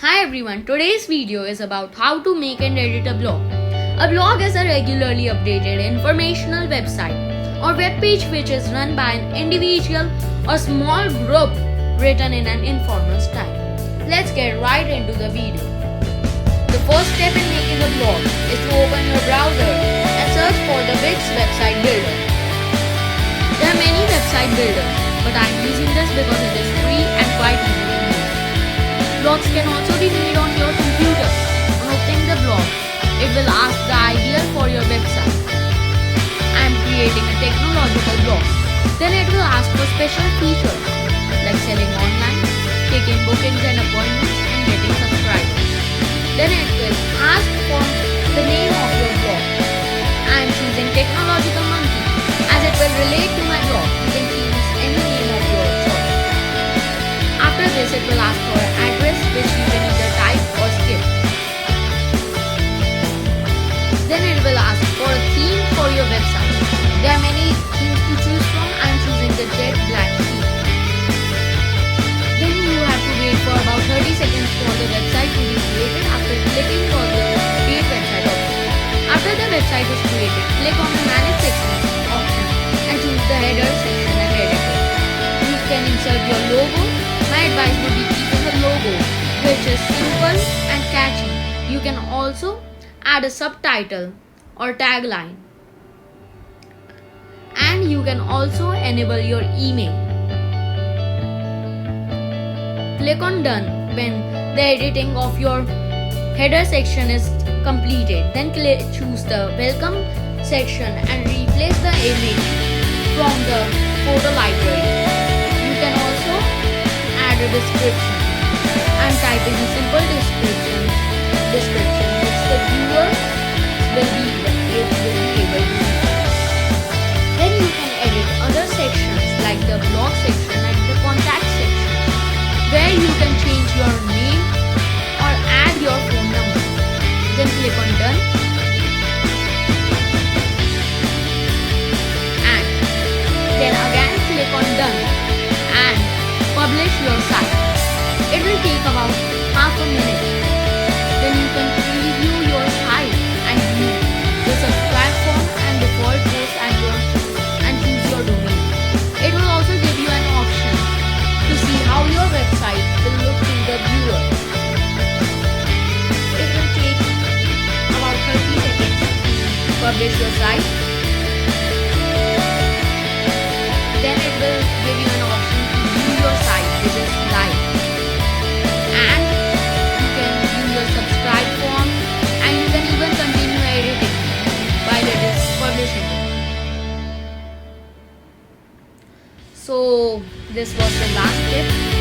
Hi everyone, today's video is about how to make and edit a blog. A blog is a regularly updated informational website or web page which is run by an individual or small group written in an informal style. Let's get right into the video. The first step in making a blog is to open your browser and search for the Wix website builder. There are many website builders, but I am using this because it is free and quite easy to use. Blogs can also be made on your computer. On opening the blog, it will ask the ideal for your website. I am creating a technological blog. Then it will ask for special features like selling online, taking bookings and appointments, and getting subscribers. Then it will ask for the name of your blog. I am choosing Technological Monkey as it will relate to my blog. You can choose any name of your choice. After this, it will ask for an address which you can either type or skip. Then it will ask for a theme for your website. There are many themes to choose from. I am choosing the jet black theme. Then you have to wait for about 30 seconds for the website to be created after clicking on the create website option. After the website is created, click on the manage sections option and choose the header section and edit it. You can insert your logo. My advice would be keeping a logo which is simple and catchy. You can also add a subtitle or tagline. And you can also enable your email. Click on done when the editing of your header section is completed. Then choose the welcome section and replace the image from the photo library. You can also add a description. I'm typing a simple description which the viewer will be able to read. Then you can edit other sections like the blog section and the contact section where you can change your name or add your phone number. Then click on done and then again click on done and publish your site. It will take about half a minute. Then you can preview your site and view the subscribe form and default post and choose your domain. It will also give you an option to see how your website will look to the viewer. It will take about 30 seconds to publish your site. Then it will give you an option to view your site which is live. And you can view your subscribe form and you can even continue editing while it is publishing. So this was the last tip.